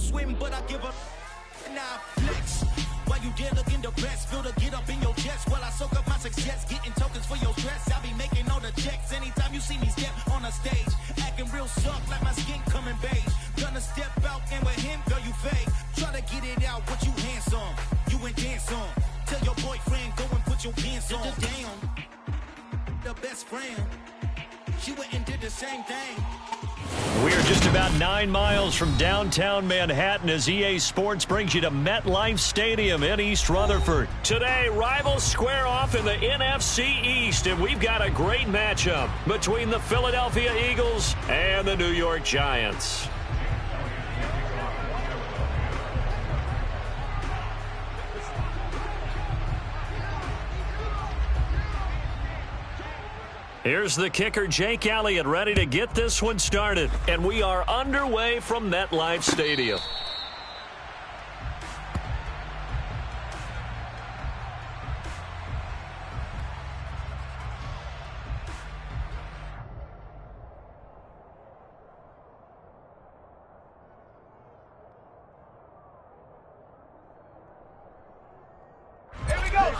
swim, but I give a now flex. While you dare look in the best, feel the get up in your chest. While I soak up my success, getting tokens for your stress. I be making all the checks anytime you see me step on a stage. Acting real soft like my skin coming beige. Gonna step out and with him, girl, you fake. Try to get it out, what you handsome. You ain't dance on. Tell your boyfriend, go and put your pants on. Down. The best friend. She went and did the same thing. We are just about 9 miles from downtown Manhattan as EA Sports brings you to MetLife Stadium in East Rutherford. Today, rivals square off in the NFC East, and we've got a great matchup between the Philadelphia Eagles and the New York Giants. Here's the kicker, Jake Elliott, ready to get this one started. And we are underway from MetLife Stadium. Here we go,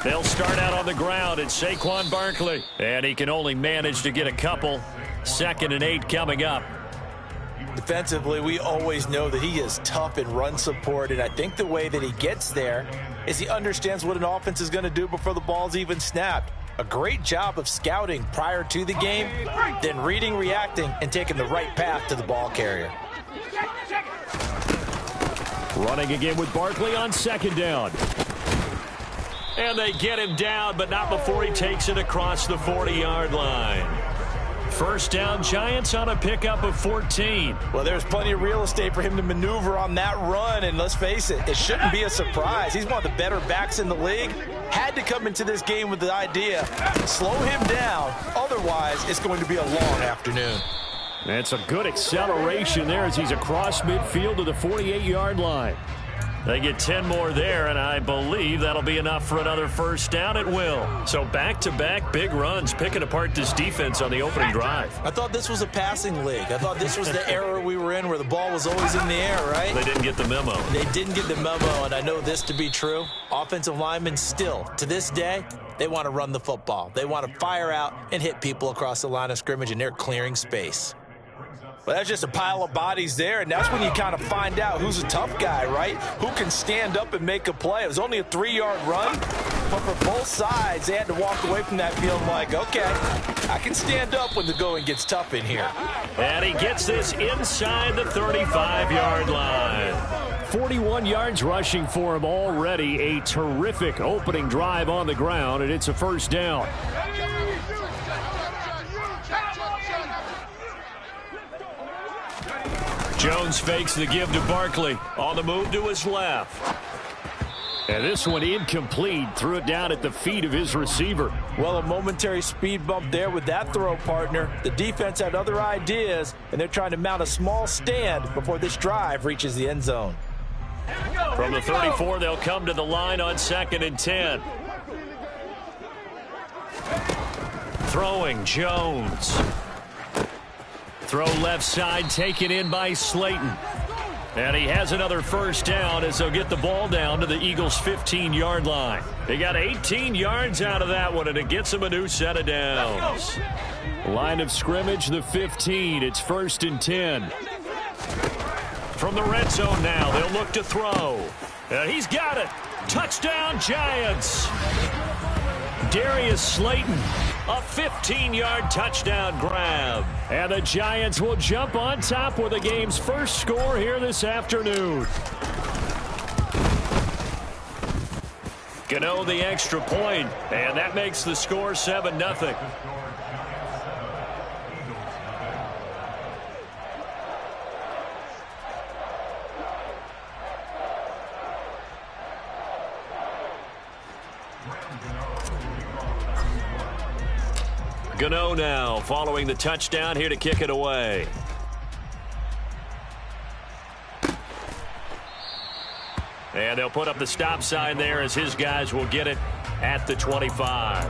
They'll start out on the ground. It's Saquon Barkley. And he can only manage to get a couple. 2nd and 8 coming up. Defensively, we always know that he is tough in run support, and I think the way that he gets there is he understands what an offense is going to do before the ball's even snapped. A great job of scouting prior to the game, then reading, reacting, and taking the right path to the ball carrier. Running again with Barkley on 2nd down. And they get him down, but not before he takes it across the 40-yard line. 1st down, Giants on a pickup of 14. Well, there's plenty of real estate for him to maneuver on that run, and let's face it, it shouldn't be a surprise. He's one of the better backs in the league. Had to come into this game with the idea, slow him down, otherwise it's going to be a long afternoon. That's a good acceleration there as he's across midfield to the 48-yard line. They get 10 more there, and I believe that'll be enough for another 1st down. It will. So back-to-back big runs, picking apart this defense on the opening drive. I thought this was a passing league. I thought this was the era we were in where the ball was always in the air, right? They didn't get the memo. They didn't get the memo, and I know this to be true. Offensive linemen still, to this day, they want to run the football. They want to fire out and hit people across the line of scrimmage, and they're clearing space. Well, that's just a pile of bodies there, and that's when you kind of find out who's a tough guy, right? Who can stand up and make a play. It was only a 3-yard run, but for both sides, they had to walk away from that field like, okay, I can stand up when the going gets tough in here. And he gets this inside the 35-yard line. 41 yards rushing for him already. A terrific opening drive on the ground, and it's a 1st down. Jones fakes the give to Barkley. On the move to his left. And this one incomplete. Threw it down at the feet of his receiver. Well, a momentary speed bump there with that throw, partner. The defense had other ideas, and they're trying to mount a small stand before this drive reaches the end zone. From the 34, they'll come to the line on 2nd and 10. Throwing, Jones. Throw left side, taken in by Slayton. And he has another 1st down as they'll get the ball down to the Eagles' 15-yard line. They got 18 yards out of that one, and it gets them a new set of downs. Line of scrimmage, the 15. It's 1st and 10. From the red zone now, they'll look to throw. And he's got it. Touchdown, Giants. Darius Slayton, a 15-yard touchdown grab. And the Giants will jump on top with the game's first score here this afternoon. Gano the extra point, and that makes the score 7-0. Gano now following the touchdown here to kick it away. And they'll put up the stop sign there as his guys will get it at the 25.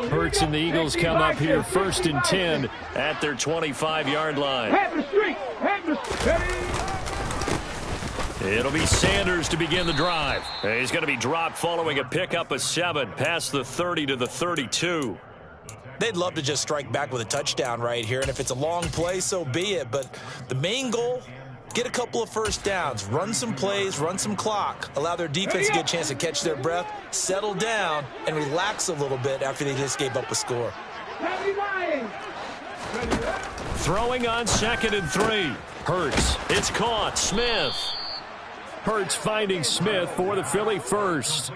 Hurts and the Eagles come up here 1st and 10 at their 25-yard line. It'll be Sanders to begin the drive. He's going to be dropped following a pickup of 7 past the 30 to the 32. They'd love to just strike back with a touchdown right here, and if it's a long play, so be it. But the main goal, get a couple of first downs, run some plays, run some clock, allow their defense to get a chance to catch their breath, settle down, and relax a little bit after they just gave up a score. Throwing on 2nd and 3. Hurts. It's caught. Smith. Hurts finding Smith for the Philly first.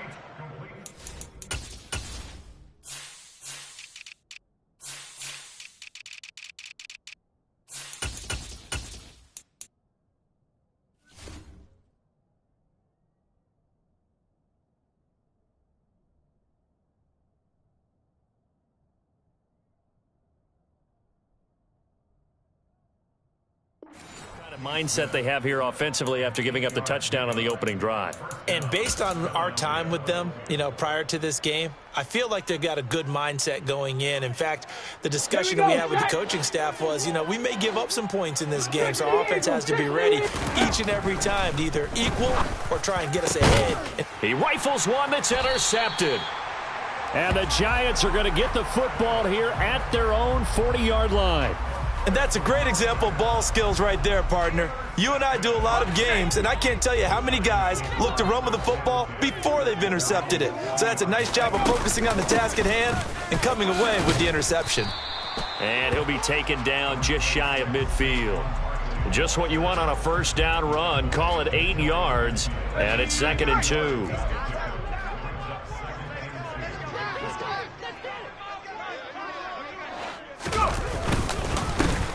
Mindset they have here offensively after giving up the touchdown on the opening drive. And based on our time with them, prior to this game, I feel like they've got a good mindset going in. In fact, the discussion that we had with the coaching staff was, we may give up some points in this game, so our offense has to be ready each and every time to either equal or try and get us ahead. He rifles one that's intercepted. And the Giants are going to get the football here at their own 40-yard line. And that's a great example of ball skills right there, partner. You and I do a lot of games, and I can't tell you how many guys look to run with the football before they've intercepted it. So that's a nice job of focusing on the task at hand and coming away with the interception. And he'll be taken down just shy of midfield. Just what you want on a first down run. Call it 8 yards, and it's 2nd and 2.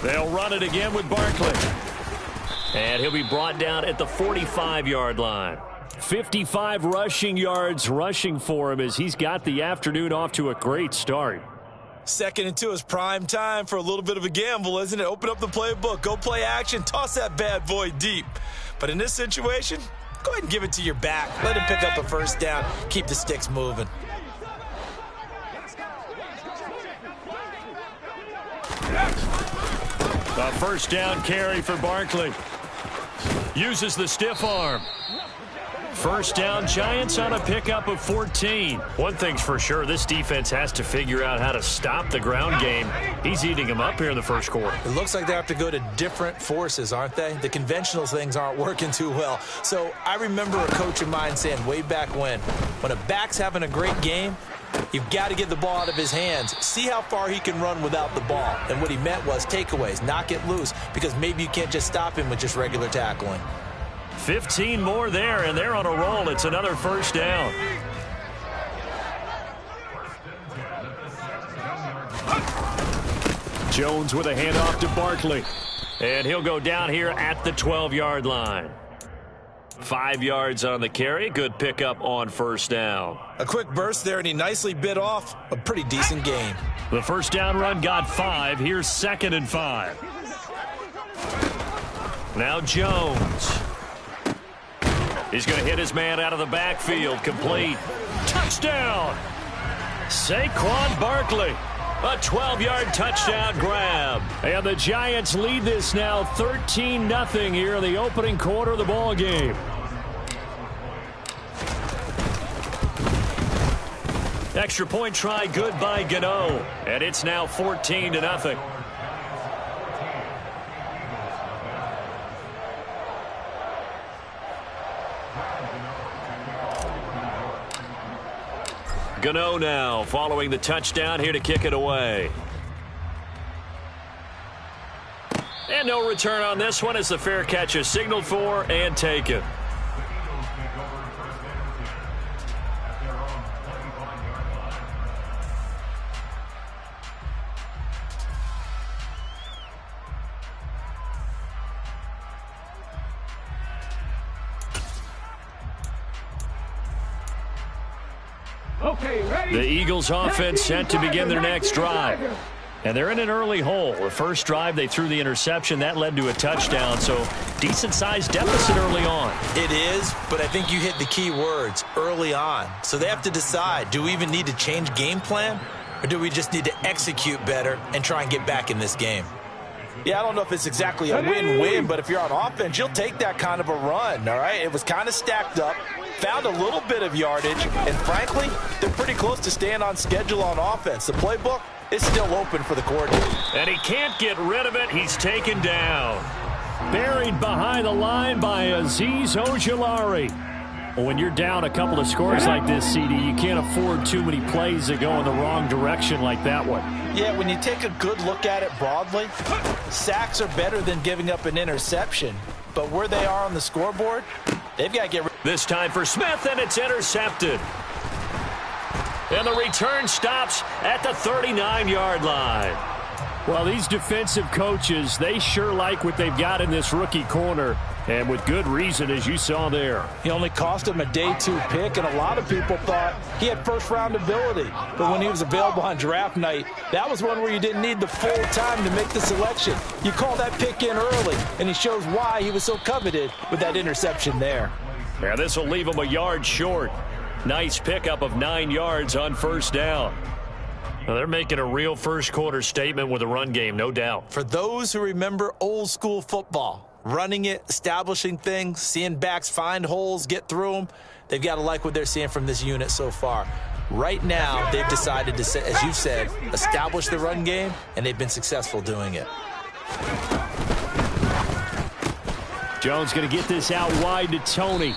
They'll run it again with Barkley. And he'll be brought down at the 45-yard line. 55 rushing yards rushing for him as he's got the afternoon off to a great start. 2nd and 2 is prime time for a little bit of a gamble, isn't it? Open up the playbook, go play action, toss that bad boy deep. But in this situation, go ahead and give it to your back. Let him pick up a first down, keep the sticks moving. A first down carry for Barkley. Uses the stiff arm. First down, Giants on a pickup of 14. One thing's for sure, this defense has to figure out how to stop the ground game. He's eating them up here in the first quarter. It looks like they have to go to different forces, aren't they? The conventional things aren't working too well. So I remember a coach of mine saying way back when a back's having a great game, you've got to get the ball out of his hands. See how far he can run without the ball. And what he meant was takeaways, knock it loose, because maybe you can't just stop him with just regular tackling. 15 more there, and they're on a roll. It's another first down. Jones with a handoff to Barkley. And he'll go down here at the 12-yard line. 5 yards on the carry. Good pickup on first down. A quick burst there, and he nicely bit off a pretty decent gain. The first down run got 5. Here's 2nd and 5. Now Jones. He's going to hit his man out of the backfield. Complete. Touchdown. Saquon Barkley. A 12-yard touchdown grab. And the Giants lead this now 13-0 here in the opening quarter of the ball game. Extra point try good by GOI. And it's now 14-0. GOI now following the touchdown here to kick it away. And no return on this one as the fair catch is signaled for and taken. The Eagles offense set to begin their next drive. And they're in an early hole. The first drive, they threw the interception. That led to a touchdown, so decent-sized deficit early on. It is, but I think you hit the key words, early on. So they have to decide, do we even need to change game plan? Or do we just need to execute better and try and get back in this game? Yeah, I don't know if it's exactly a win-win, but if you're on offense, you'll take that kind of a run, all right? It was kind of stacked up, found a little bit of yardage, and frankly, they're pretty close to staying on schedule on offense. The playbook is still open for the coordinator. And he can't get rid of it. He's taken down. Buried behind the line by Azeez Ojulari. Well, when you're down a couple of scores like this, CD, you can't afford too many plays that go in the wrong direction like that one. Yeah, when you take a good look at it broadly, sacks are better than giving up an interception. But where they are on the scoreboard, they've got to get rid. This time for Smith, and it's intercepted. And the return stops at the 39-yard line. Well, these defensive coaches, they sure like what they've got in this rookie corner, and with good reason, as you saw there. He only cost him a day 2 pick, and a lot of people thought he had first-round ability. But when he was available on draft night, that was one where you didn't need the full time to make the selection. You call that pick in early, and he shows why he was so coveted with that interception there. Yeah, this will leave him a yard short. Nice pickup of 9 yards on first down. Well, they're making a real first-quarter statement with a run game, no doubt. For those who remember old-school football, running it, establishing things, seeing backs find holes, get through them, they've got to like what they're seeing from this unit so far. Right now, they've decided to, as you said, establish the run game, and they've been successful doing it. Jones going to get this out wide to Tony.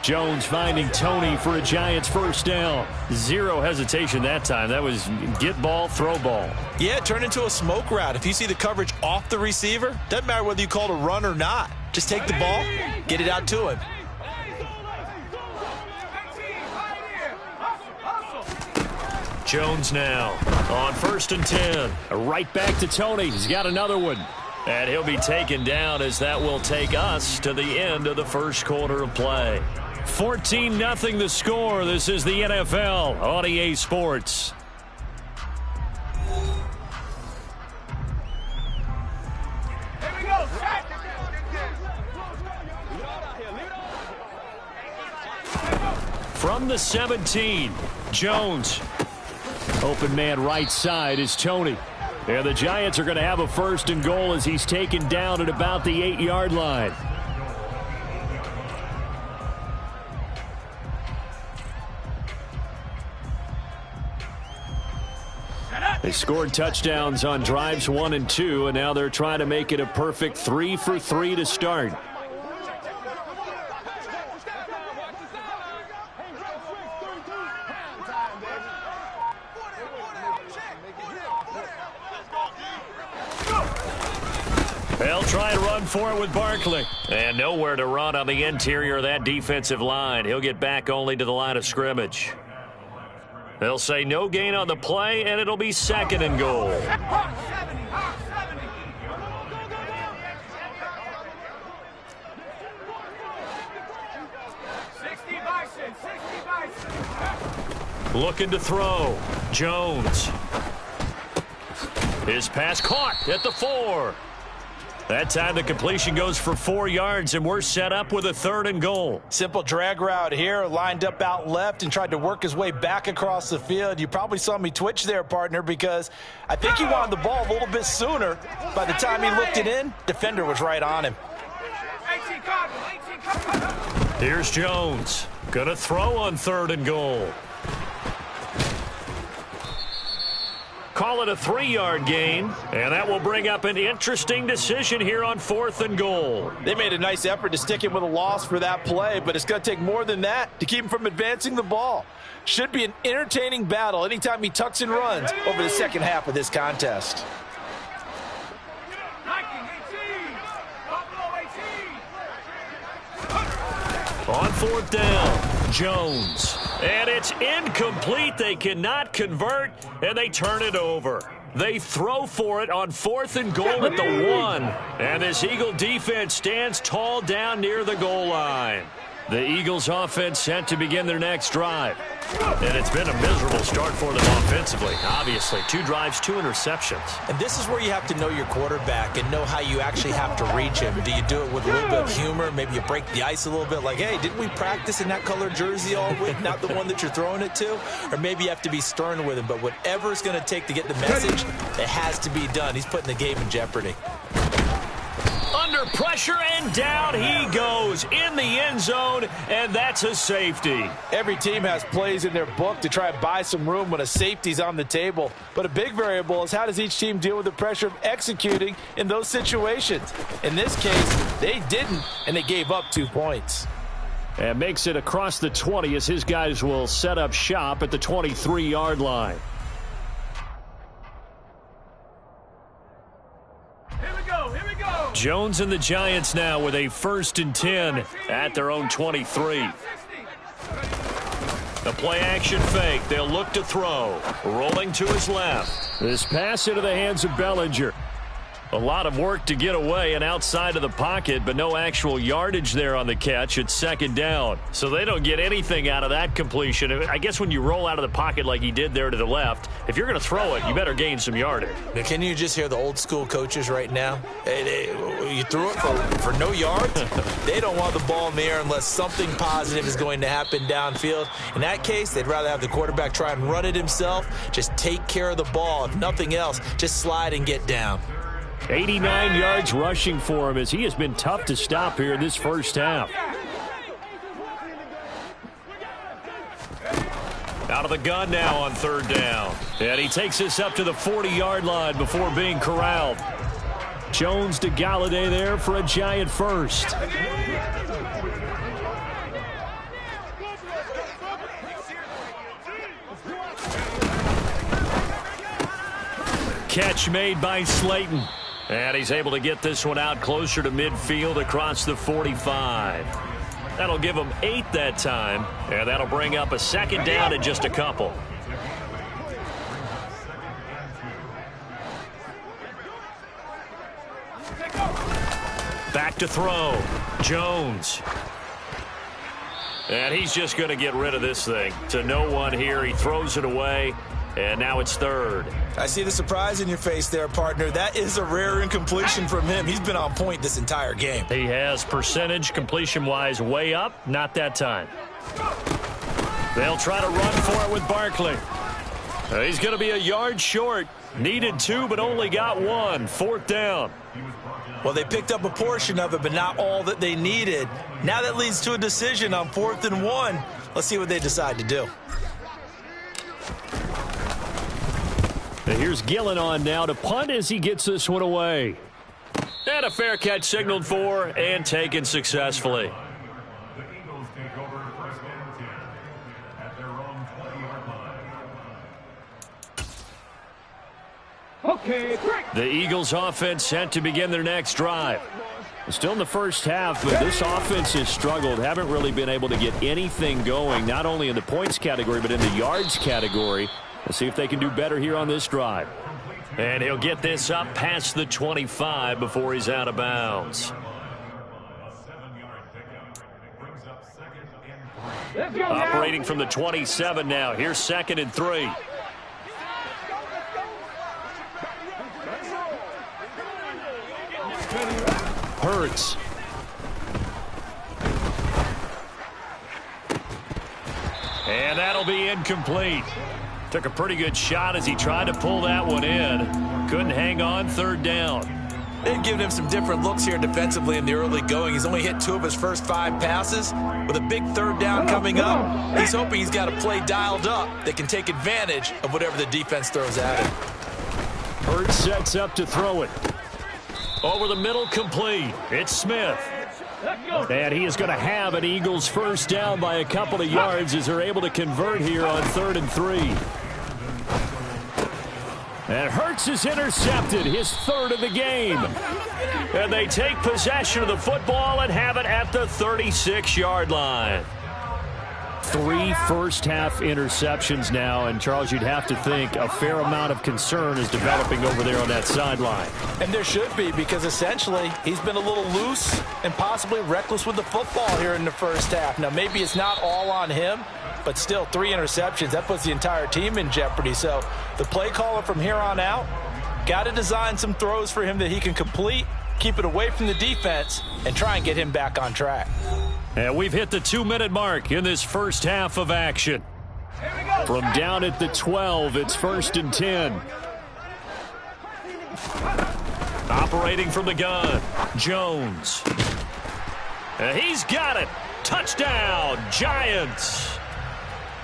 Jones finding Tony for a Giants first down. Zero hesitation that time. That was get ball, throw ball. Yeah, it turned into a smoke route. If you see the coverage off the receiver, doesn't matter whether you call it a run or not. Just take the ball, get it out to him. Jones now on 1st and 10. Right back to Tony. He's got another one. And he'll be taken down as that will take us to the end of the first quarter of play. 14-0 the score. This is the NFL on EA Sports. Here we go. From the 17, Jones. Open man right side is Tony. And the Giants are going to have a 1st and goal as he's taken down at about the 8-yard line. They scored touchdowns on drives 1 and 2, and now they're trying to make it a perfect 3 for 3 to start. They'll try and run for it with Barkley. And nowhere to run on the interior of that defensive line. He'll get back only to the line of scrimmage. They'll say no gain on the play, and it'll be 2nd and goal. Looking to throw. Jones. His pass caught at the 4. That time the completion goes for 4 yards, and we're set up with a 3rd and goal. Simple drag route here, lined up out left and tried to work his way back across the field. You probably saw me twitch there, partner, because I think he wanted the ball a little bit sooner. By the time he looked it in, defender was right on him. Here's Jones. Gonna throw on 3rd and goal. Call it a 3-yard gain, and that will bring up an interesting decision here on 4th and goal. They made a nice effort to stick him with a loss for that play, but it's going to take more than that to keep him from advancing the ball. Should be an entertaining battle anytime he tucks and runs over the second half of this contest. On 4th down, Jones. And it's incomplete. They cannot convert, and they turn it over. They throw for it on 4th and goal at the 1. And this Eagle defense stands tall down near the goal line. The Eagles offense set to begin their next drive. And it's been a miserable start for them offensively. Obviously, 2 drives, 2 interceptions. And this is where you have to know your quarterback and know how you actually have to reach him. Do you do it with a little bit of humor? Maybe you break the ice a little bit like, hey, didn't we practice in that color jersey all week, not the one that you're throwing it to? Or maybe you have to be stern with him. But whatever it's going to take to get the message, it has to be done. He's putting the game in jeopardy. Under pressure, and down he goes in the end zone, and that's a safety. Every team has plays in their book to try and buy some room when a safety's on the table. But a big variable is how does each team deal with the pressure of executing in those situations. In this case, they didn't, and they gave up 2 points. And makes it across the 20 as his guys will set up shop at the 23-yard line. Jones and the Giants now with a 1st and 10 at their own 23. The play-action fake. They'll look to throw. Rolling to his left. This pass into the hands of Bellinger. A lot of work to get away and outside of the pocket, but no actual yardage there on the catch. It's 2nd down. So they don't get anything out of that completion. I guess when you roll out of the pocket like he did there to the left, if you're going to throw it, you better gain some yardage. Now, can you just hear the old school coaches right now? You threw it for no yards? They don't want the ball in the air unless something positive is going to happen downfield. In that case, they'd rather have the quarterback try and run it himself. Just take care of the ball. If nothing else, just slide and get down. 89 yards rushing for him as he has been tough to stop here in this first half. Out of the gun now on 3rd down. And he takes this up to the 40-yard line before being corralled. Jones to Galladay there for a Giant first. Catch made by Slayton. And he's able to get this one out closer to midfield across the 45. That'll give him 8 that time. And that'll bring up a 2nd down in just a couple. Back to throw. Jones. And he's just going to get rid of this thing. To no one here. He throws it away. And now it's 3rd. I see the surprise in your face there, partner. That is a rare incompletion from him. He's been on point this entire game. He has percentage completion-wise way up. Not that time. They'll try to run for it with Barkley. He's going to be a yard short. Needed 2, but only got 1. 4th down. Well, they picked up a portion of it, but not all that they needed. Now that leads to a decision on 4th and 1. Let's see what they decide to do. And here's Gillen on now to punt as he gets this one away. And a fair catch signaled for and taken successfully. The Eagles take over 1st and 10 at their own 20-yard line. Okay, the Eagles offense set to begin their next drive. Still in the first half, but this offense has struggled. Haven't really been able to get anything going, not only in the points category, but in the yards category. Let's see if they can do better here on this drive. And he'll get this up past the 25 before he's out of bounds. Operating from the 27 now. Here's 2nd and 3. Hurts. And that'll be incomplete. Took a pretty good shot as he tried to pull that one in. Couldn't hang on. 3rd down. They've given him some different looks here defensively in the early going. He's only hit 2 of his first 5 passes. With a big 3rd down coming up, he's hoping he's got a play dialed up that can take advantage of whatever the defense throws at him. Hurts sets up to throw it. Over the middle, complete. It's Smith. And he is going to have an Eagles first down by a couple of yards as they're able to convert here on 3rd and 3. And Hurts is intercepted, his 3rd of the game. And they take possession of the football and have it at the 36-yard line. 3 first-half interceptions now, and Charles, you'd have to think a fair amount of concern is developing over there on that sideline. And there should be, because essentially he's been a little loose and possibly reckless with the football here in the first half. Now, maybe it's not all on him, but still 3 interceptions. That puts the entire team in jeopardy. So the play caller from here on out got to design some throws for him that he can complete, keep it away from the defense, and try and get him back on track. And we've hit the 2-minute mark in this first half of action. From down at the 12, it's 1st and 10. Operating from the gun, Jones. He's got it. Touchdown, Giants.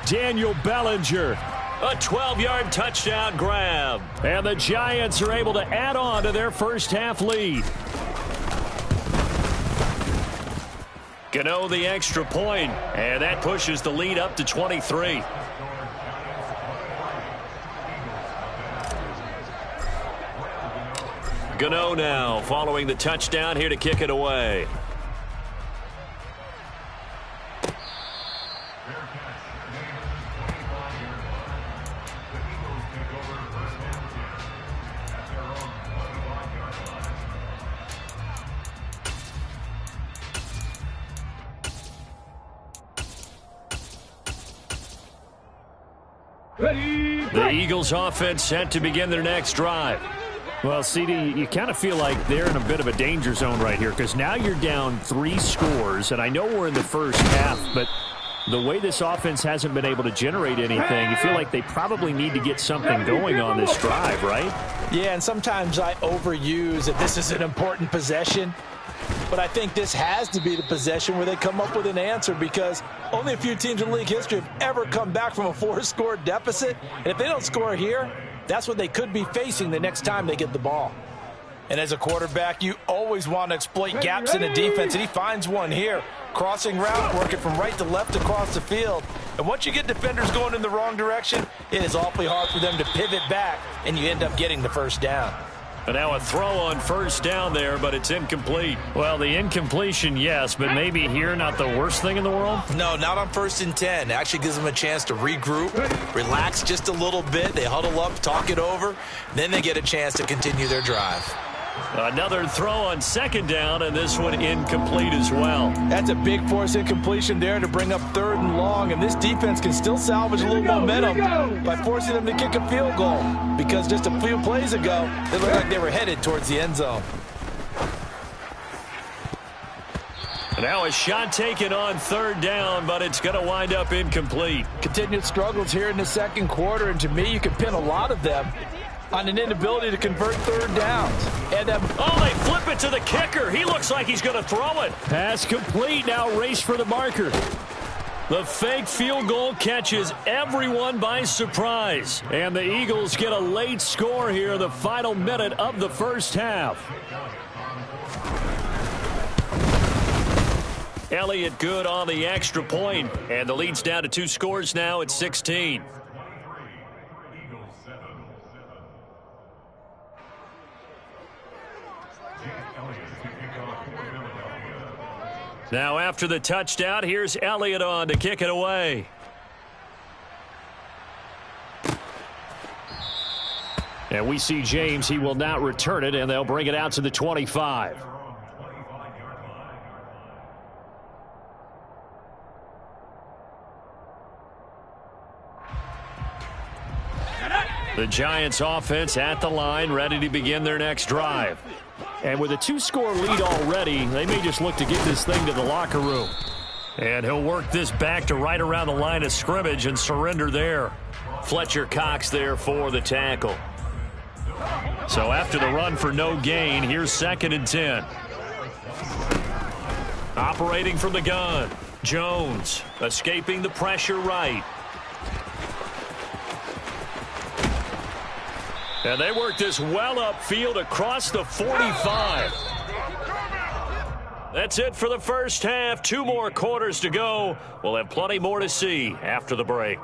Daniel Bellinger, a 12-yard touchdown grab. And the Giants are able to add on to their first half lead. Gano the extra point, and that pushes the lead up to 23. Gano now following the touchdown here to kick it away. The Eagles offense set to begin their next drive. Well, CD, you kind of feel like they're in a bit of a danger zone right here because now you're down 3 scores, and I know we're in the first half, but the way this offense hasn't been able to generate anything, you feel like they probably need to get something going on this drive, right? Yeah, and sometimes I overuse that this is an important possession. But I think this has to be the possession where they come up with an answer, because only a few teams in league history have ever come back from a 4-score deficit. And if they don't score here, that's what they could be facing the next time they get the ball. And as a quarterback, you always want to exploit gaps in a defense, and he finds one here. Crossing route, working from right to left across the field. And once you get defenders going in the wrong direction, it is awfully hard for them to pivot back, and you end up getting the first down. And now a throw on first down there, but it's incomplete. Well, the incompletion, yes, but maybe here not the worst thing in the world? No, not on 1st and 10. Actually gives them a chance to regroup, relax just a little bit. They huddle up, talk it over. Then they get a chance to continue their drive. Another throw on 2nd down, and this one incomplete as well. That's a big force incompletion there to bring up 3rd and long, and this defense can still salvage a little momentum by forcing them to kick a field goal, because just a few plays ago, they looked like they were headed towards the end zone. Now a shot taken on 3rd down, but it's going to wind up incomplete. Continued struggles here in the 2nd quarter, and to me, you can pin a lot of them on an inability to convert 3rd downs. And they flip it to the kicker. He looks like he's going to throw it. Pass complete. Now race for the marker. The fake field goal catches everyone by surprise. And the Eagles get a late score here, the final minute of the first half. Elliott good on the extra point, and the lead's down to 2 scores now at 16. Now after the touchdown, here's Elliott on to kick it away. And we see James. He will not return it, and they'll bring it out to the 25. The Giants offense at the line, ready to begin their next drive. And with a 2-score lead already, they may just look to get this thing to the locker room. And he'll work this back to right around the line of scrimmage and surrender there. Fletcher Cox there for the tackle. So after the run for no gain, here's 2nd and 10. Operating from the gun, Jones escaping the pressure right. And they work this well upfield across the 45. That's it for the first half. 2 more quarters to go. We'll have plenty more to see after the break.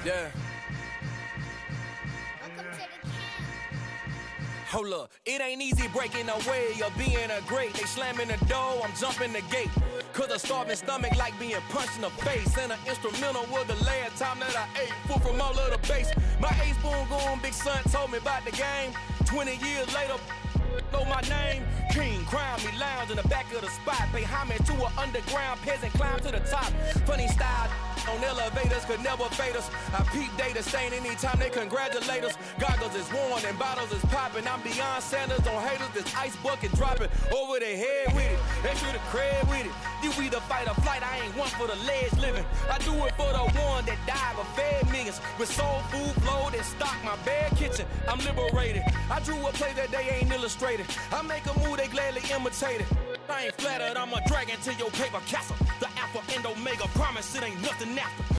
Yeah. Welcome to the camp. Hold up, it ain't easy breaking away or being a great. They slamming the door, I'm jumping the gate. Cause a starving stomach like being punched in the face. And an instrumental was the last time that I ate. Full from all of the bass. My ace boom going big son told me about the game. 20 years later, know my name. King, crown me, lounge in the back of the spot. Pay homage to an underground peasant, climb to the top. Funny style on elevators could never fade us. I peep data stain anytime they congratulate us. Goggles is worn and bottles is popping. I'm beyond Sanders on haters, this ice bucket dropping over their head with it. Extra the cred with it. You either fight or flight, I ain't one for the ledge living. I do it for the one that died but fed millions. With soul food flowed and stocked my bare kitchen. I'm liberated. I drew a play that they ain't illustrated. I make a move, they gladly imitate it. I ain't flattered, I'm a dragon to your paper castle. The alpha and omega, promise it ain't nothing after.